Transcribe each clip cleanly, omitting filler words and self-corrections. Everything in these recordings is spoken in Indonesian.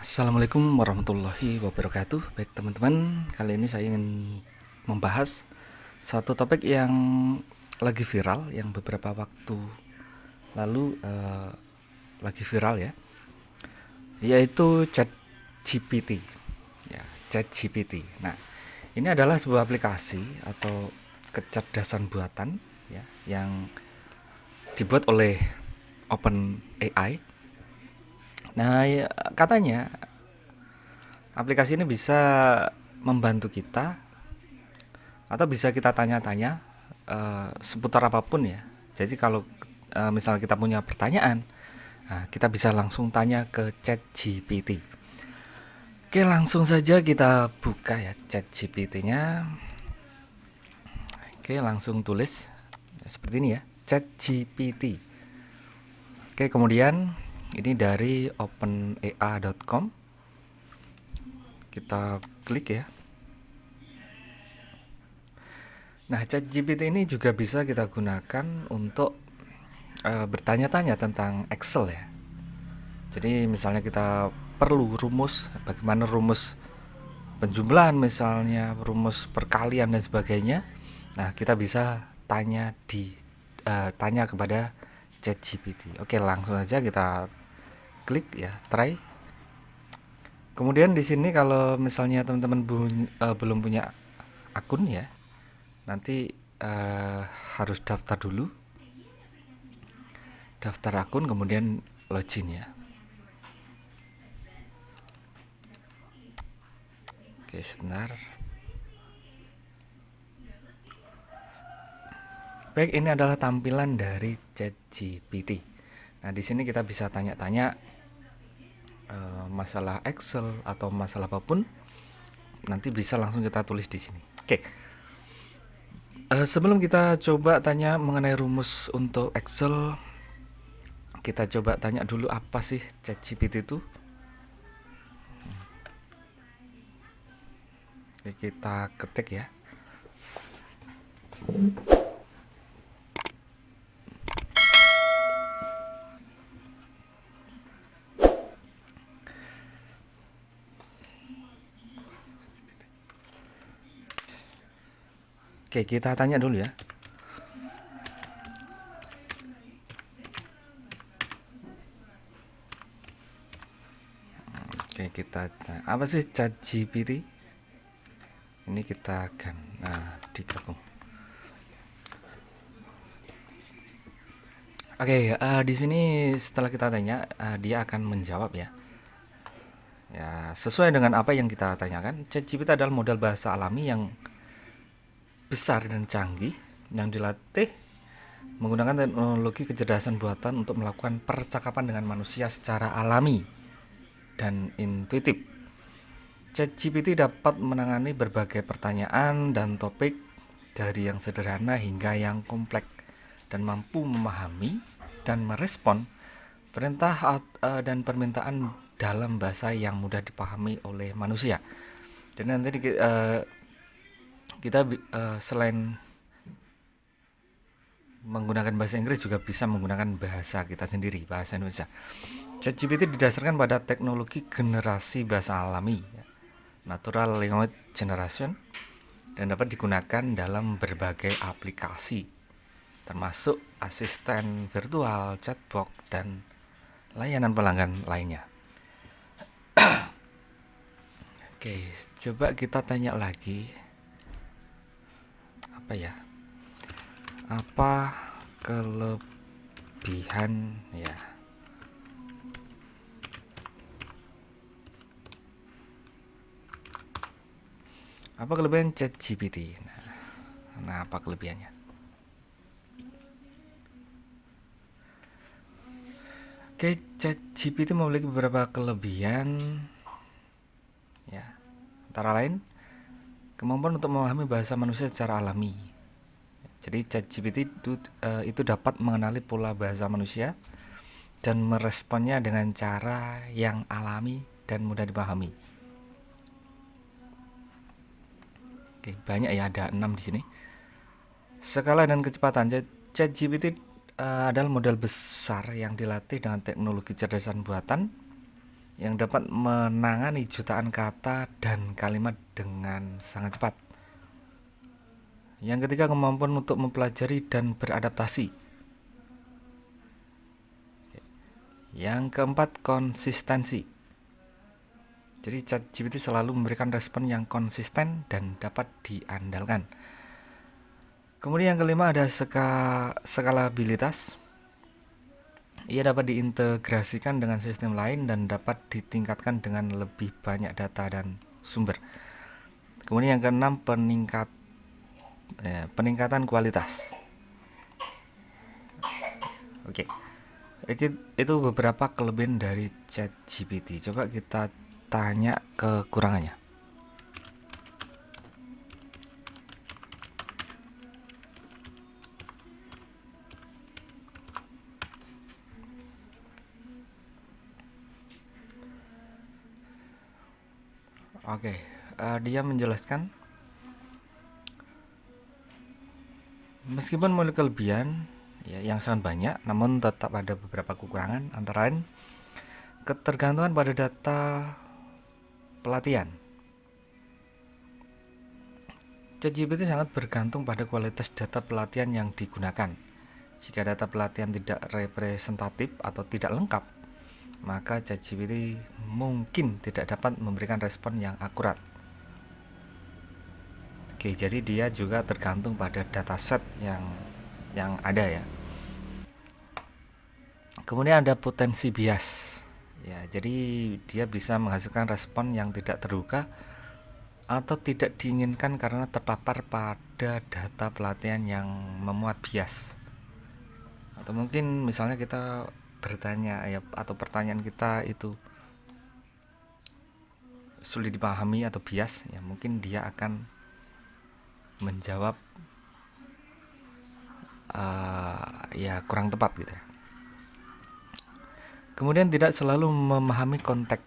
Assalamualaikum warahmatullahi wabarakatuh. Baik teman-teman, kali ini saya ingin membahas satu topik yang lagi viral, yang beberapa waktu lalu lagi viral ya, yaitu ChatGPT. Ya, ChatGPT. Nah, ini adalah sebuah aplikasi atau kecerdasan buatan ya, yang dibuat oleh OpenAI. Nah, ya, katanya aplikasi ini bisa membantu kita atau bisa kita tanya-tanya seputar apapun ya. Jadi kalau misal kita punya pertanyaan, nah, kita bisa langsung tanya ke ChatGPT. Oke, langsung saja kita buka ya ChatGPT-nya. Oke, langsung tulis seperti ini ya, ChatGPT. Oke, kemudian ini dari openai.com. Kita klik ya. Nah, ChatGPT ini juga bisa kita gunakan untuk bertanya-tanya tentang Excel ya. Jadi misalnya kita perlu rumus, bagaimana rumus penjumlahan misalnya, rumus perkalian dan sebagainya. Nah, kita bisa tanya kepada ChatGPT. Oke, langsung saja kita klik ya, try. Kemudian di sini kalau misalnya teman-teman belum punya akun ya, nanti harus daftar dulu, daftar akun kemudian login ya. Oke, sebentar. Baik, ini adalah tampilan dari ChatGPT. Nah, di sini kita bisa tanya-tanya masalah Excel atau masalah apapun, nanti bisa langsung kita tulis di sini. Oke. Sebelum kita coba tanya mengenai rumus untuk Excel, kita coba tanya dulu apa sih ChatGPT itu. Oke, kita ketik ya. Oke, kita tanya dulu ya. Oke, kita apa sih ChatGPT? Ini kita akan digabung. Oke, di sini setelah kita tanya, dia akan menjawab ya. Ya, sesuai dengan apa yang kita tanyakan, ChatGPT adalah model bahasa alami yang besar dan canggih yang dilatih menggunakan teknologi kecerdasan buatan untuk melakukan percakapan dengan manusia secara alami dan intuitif. ChatGPT dapat menangani berbagai pertanyaan dan topik dari yang sederhana hingga yang kompleks dan mampu memahami dan merespon perintah dan permintaan dalam bahasa yang mudah dipahami oleh manusia. Jadi nanti kita selain menggunakan bahasa Inggris juga bisa menggunakan bahasa kita sendiri, bahasa Indonesia. ChatGPT didasarkan pada teknologi generasi bahasa alami, Natural Language Generation, dan dapat digunakan dalam berbagai aplikasi, termasuk asisten virtual, chatbot, dan layanan pelanggan lainnya. Oke, coba kita tanya lagi. Apa ya? Apa kelebihan ya? Apa kelebihan ChatGPT? Nah, apa kelebihannya? Oke, ChatGPT memiliki beberapa kelebihan ya. Antara lain, kemampuan untuk memahami bahasa manusia secara alami. Jadi ChatGPT itu dapat mengenali pola bahasa manusia dan meresponnya dengan cara yang alami dan mudah dipahami. Oke, banyak ya, ada 6 di sini. Skala dan kecepatan. ChatGPT adalah model besar yang dilatih dengan teknologi kecerdasan buatan yang dapat menangani jutaan kata dan kalimat dengan sangat cepat. Yang ketiga, kemampuan untuk mempelajari dan beradaptasi. Yang keempat, konsistensi. Jadi ChatGPT selalu memberikan respon yang konsisten dan dapat diandalkan. Kemudian yang kelima ada skalabilitas. Ia dapat diintegrasikan dengan sistem lain dan dapat ditingkatkan dengan lebih banyak data dan sumber. Kemudian yang keenam, peningkatan kualitas. Oke. Itu beberapa kelebihan dari ChatGPT. Coba kita tanya kekurangannya. Oke, dia menjelaskan meskipun memiliki kelebihan ya, yang sangat banyak, namun tetap ada beberapa kekurangan, antara lain ketergantungan pada data pelatihan. ChatGPT sangat bergantung pada kualitas data pelatihan yang digunakan. Jika data pelatihan tidak representatif atau tidak lengkap, maka ChatGPT mungkin tidak dapat memberikan respon yang akurat. Oke, jadi dia juga tergantung pada dataset yang ada ya. Kemudian ada potensi bias. Ya, jadi dia bisa menghasilkan respon yang tidak terduga atau tidak diinginkan karena terpapar pada data pelatihan yang memuat bias. Atau mungkin misalnya kita bertanya ya, atau pertanyaan kita itu sulit dipahami atau bias ya, mungkin dia akan menjawab ya kurang tepat gitu ya. Kemudian tidak selalu memahami konteks.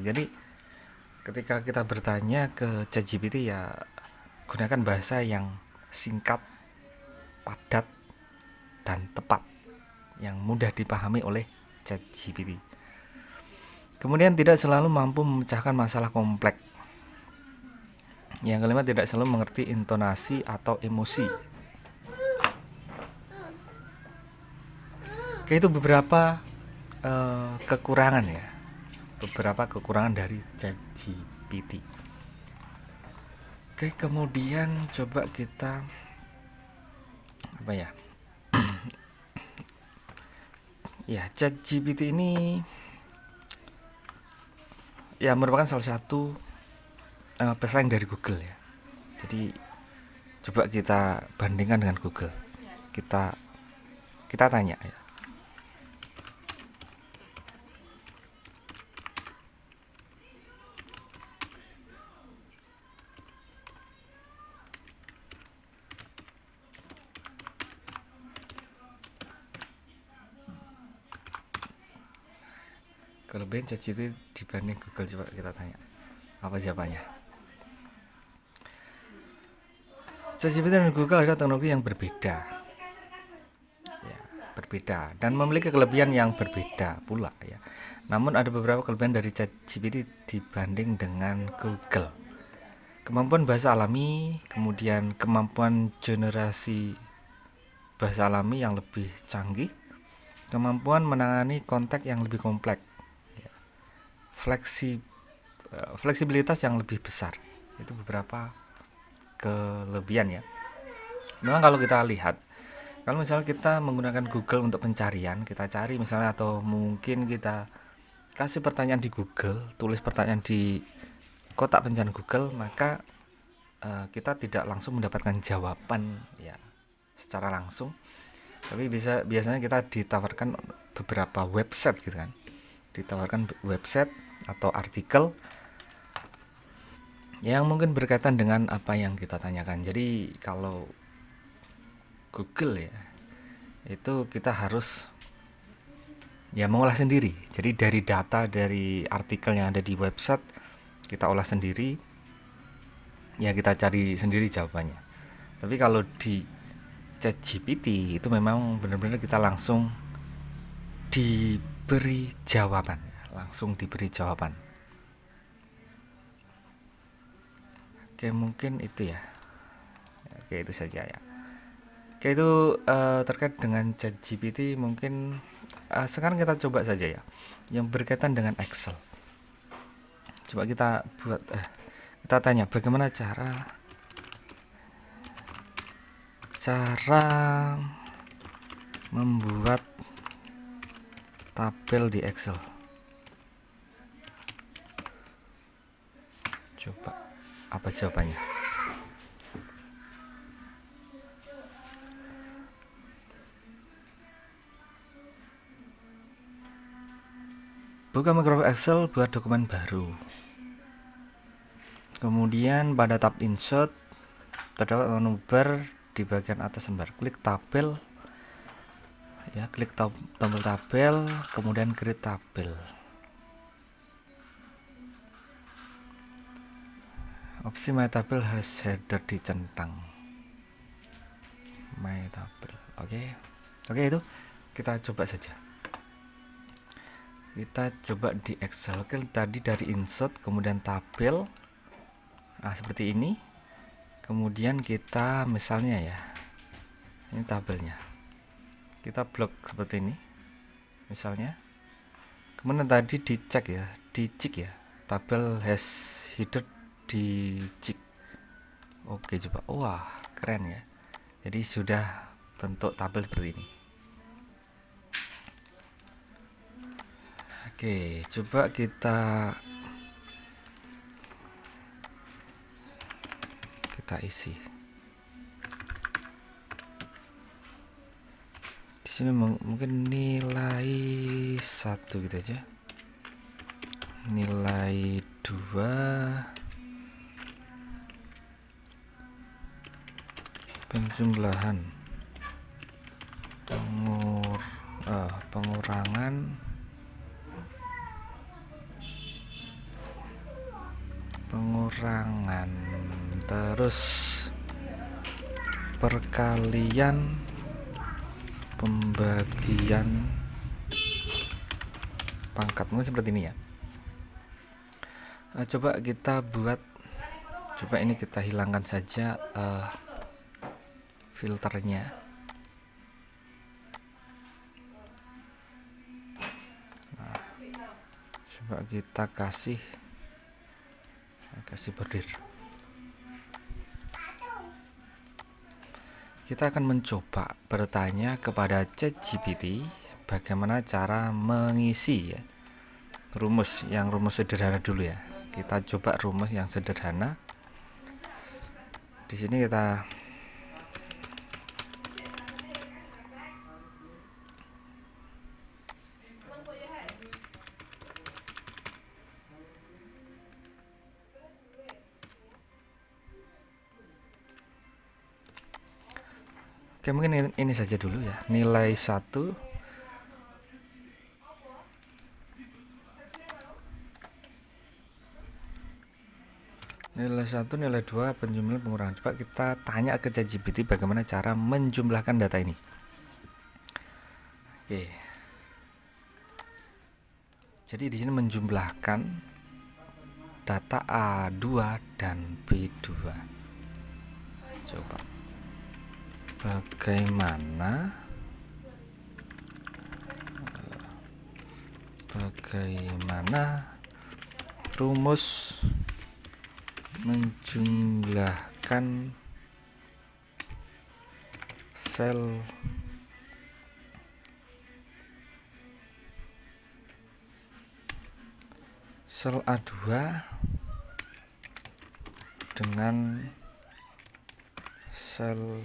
Jadi ketika kita bertanya ke ChatGPT ya gunakan bahasa yang singkat, padat, dan tepat yang mudah dipahami oleh ChatGPT. Kemudian tidak selalu mampu memecahkan masalah kompleks. Yang kelima, tidak selalu mengerti intonasi atau emosi. Oke, itu beberapa kekurangan ya. Beberapa kekurangan dari ChatGPT. Oke, kemudian coba kita ya, ChatGPT ini ya merupakan salah satu pesaing dari Google ya. Jadi coba kita bandingkan dengan Google. Kita tanya ya. Kelebihan ChatGPT dibanding Google, coba kita tanya. Apa jawabannya? ChatGPT dan Google adalah teknologi yang berbeda. Ya, berbeda dan memiliki kelebihan yang berbeda pula ya. Namun ada beberapa kelebihan dari ChatGPT dibanding dengan Google. Kemampuan bahasa alami, kemudian kemampuan generasi bahasa alami yang lebih canggih, kemampuan menangani konteks yang lebih kompleks, fleksibilitas yang lebih besar. Itu beberapa kelebihan ya. Memang kalau kita lihat, kalau misalnya kita menggunakan Google untuk pencarian, kita cari misalnya, atau mungkin kita kasih pertanyaan di Google, tulis pertanyaan di kotak pencarian Google, maka kita tidak langsung mendapatkan jawaban ya secara langsung, tapi biasanya kita ditawarkan beberapa website gitu kan, ditawarkan website atau artikel yang mungkin berkaitan dengan apa yang kita tanyakan. Jadi kalau Google ya, itu kita harus ya mengolah sendiri. Jadi dari data dari artikel yang ada di website kita olah sendiri, ya kita cari sendiri jawabannya. Tapi kalau di ChatGPT itu memang benar-benar kita langsung diberi jawaban, langsung diberi jawaban. Oke, mungkin itu ya. Oke, itu saja ya. Oke, itu terkait dengan ChatGPT. Mungkin sekarang kita coba saja ya yang berkaitan dengan Excel. Coba kita buat kita tanya bagaimana cara membuat tabel di Excel. Coba apa jawabannya? Buka Microsoft Excel, buat dokumen baru. Kemudian pada tab insert terdapat menu bar di bagian atas lembar. Klik tabel ya, klik tombol tabel, kemudian create tabel. Opsi my table has header dicentang. My table. Oke, itu kita coba saja. Kita coba di Excel. Oke, tadi dari insert kemudian tabel. Nah, seperti ini. Kemudian kita misalnya ya, ini tabelnya. Kita blok seperti ini. Misalnya. Kemudian tadi dicek ya, ya. Tabel has header dicek. Oke, coba. Wah, keren ya. Jadi sudah bentuk tabel seperti ini. Oke, coba kita isi. Di sini mungkin nilai 1 gitu aja. Nilai 2. Penjumlahan. Pengurangan. Terus perkalian, pembagian pangkat, mungkin seperti ini ya. Coba kita buat, coba ini kita hilangkan saja filternya. Nah, coba kita kasih bordir. Kita akan mencoba bertanya kepada ChatGPT bagaimana cara mengisi ya, rumus sederhana dulu ya. Kita coba rumus yang sederhana. Di sini kita Oke, mungkin ini saja dulu ya. Nilai 1 nilai 2 penjumlahan pengurangan. Coba kita tanya ke ChatGPT bagaimana cara menjumlahkan data ini. Oke. Jadi di sini menjumlahkan data A2 dan B2. Coba bagaimana rumus menjumlahkan sel A2 dengan sel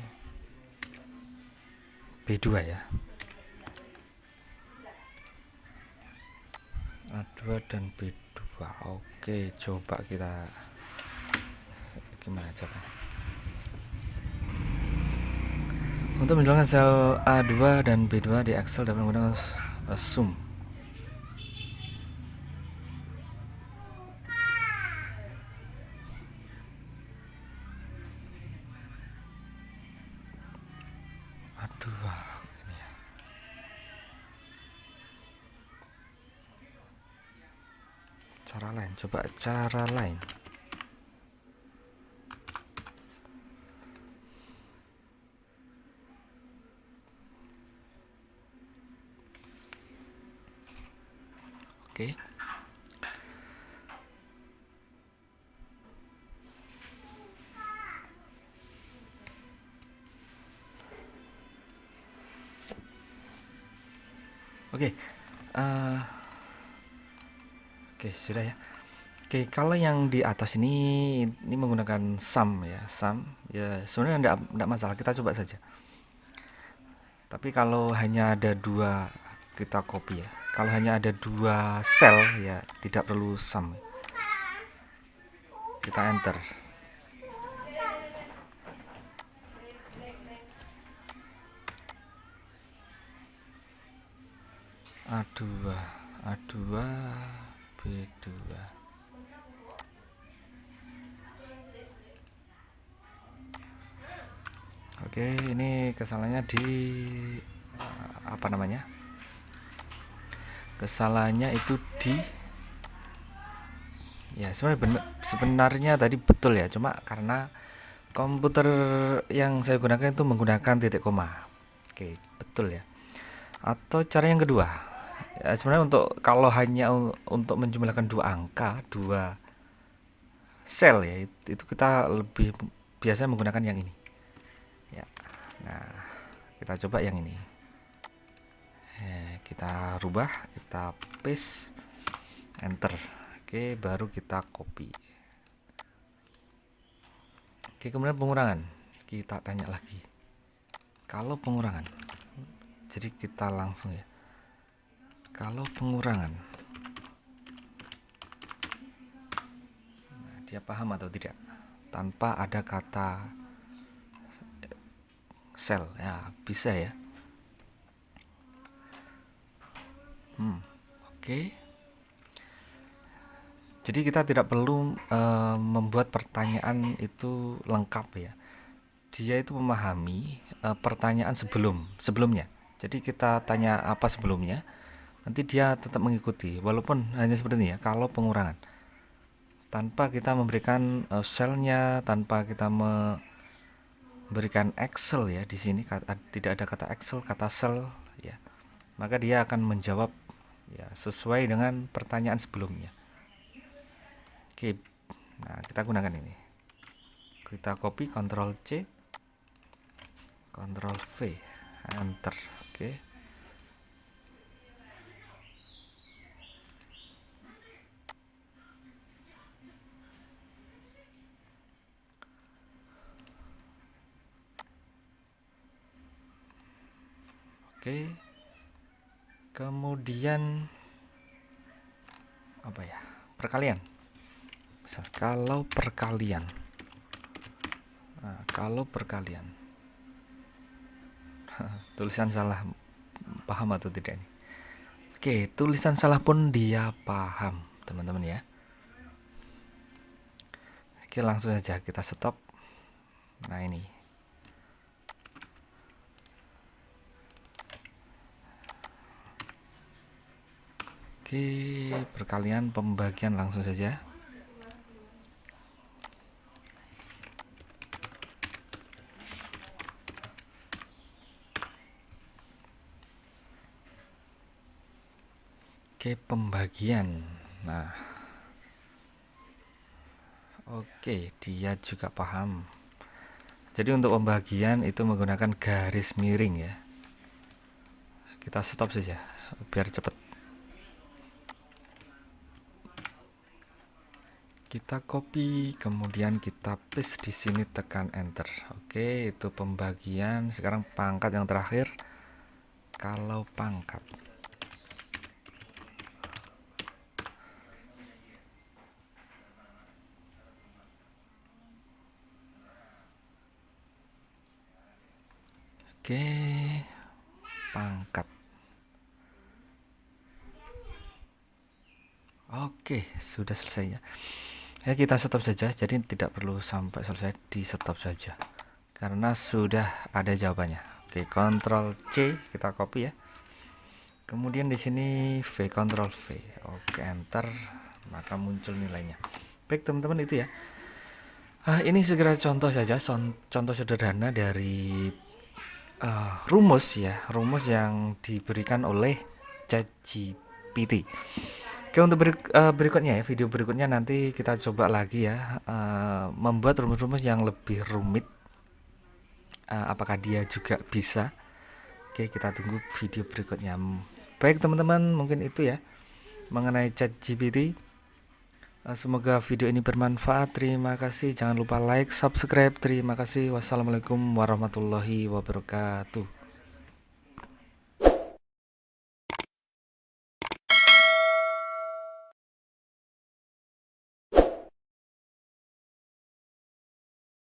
B2 ya. A2 dan B2. Oke, coba kita gimana coba. Untuk menjelaskan sel A2 dan B2 di Excel dapat menggunakan sum. A2 ini ya. Cara lain, coba cara lain. Oke. Oke. Oke, sudah ya. Oke, kalau yang di atas ini menggunakan sum ya, sum ya sebenarnya enggak masalah, kita coba saja. Tapi kalau hanya ada dua, kita copy ya. Kalau hanya ada dua sel ya tidak perlu sum. Kita enter. A2, A2, B2. Oke, ini kesalahannya di apa namanya? Kesalahannya itu di ya sebenarnya tadi betul ya, cuma karena komputer yang saya gunakan itu menggunakan titik koma. Oke, betul ya. Atau cara yang kedua, ya sebenarnya untuk kalau hanya untuk menjumlahkan dua angka, dua sel ya, itu kita lebih biasa menggunakan yang ini. Ya. Nah, kita coba yang ini. Kita rubah, kita paste, enter. Oke, baru kita copy. Oke, kemudian pengurangan. Kita tanya lagi. Kalau pengurangan, jadi kita langsung ya. Kalau pengurangan, nah, dia paham atau tidak? Tanpa ada kata sel, ya bisa ya. Oke. Jadi kita tidak perlu membuat pertanyaan itu lengkap ya. Dia itu memahami pertanyaan sebelumnya. Jadi kita tanya apa sebelumnya, nanti dia tetap mengikuti walaupun hanya seperti ini ya. Kalau pengurangan tanpa kita memberikan selnya, tanpa kita memberikan Excel ya, di sini tidak ada kata Excel, kata sel ya, maka dia akan menjawab ya sesuai dengan pertanyaan sebelumnya. Oke, nah kita gunakan ini, kita copy, Ctrl C, Ctrl V, enter. Oke. Oke. Kemudian apa ya? Perkalian. Misal kalau perkalian. Nah, kalau perkalian. Tulisan salah, paham atau tidak ini? Oke, tulisan salah pun dia paham, teman-teman ya. Oke, langsung saja kita stop. Nah, ini. Oke, perkalian pembagian langsung saja. Oke, pembagian. Nah, oke, dia juga paham. Jadi untuk pembagian itu menggunakan garis miring ya. Kita stop saja biar cepat. Kita copy, kemudian kita paste di sini, tekan enter. Oke, itu pembagian. Sekarang pangkat yang terakhir. Kalau pangkat. Oke, pangkat. Oke, sudah selesai ya. Ya, kita stop saja. Jadi tidak perlu sampai selesai, di stop saja. Karena sudah ada jawabannya. Oke, Ctrl C, kita copy ya. Kemudian di sini V, Ctrl V. Oke, enter. maka muncul nilainya. Baik teman-teman, itu ya. Ini segera contoh saja, contoh sederhana dari rumus ya, rumus yang diberikan oleh ChatGPT. Oke, untuk berikutnya ya, video berikutnya nanti kita coba lagi ya, membuat rumus-rumus yang lebih rumit. Apakah dia juga bisa? Oke, kita tunggu video berikutnya. Baik teman-teman, mungkin itu ya mengenai ChatGPT. Semoga video ini bermanfaat. Terima kasih. Jangan lupa like, subscribe. Terima kasih. Wassalamualaikum warahmatullahi wabarakatuh.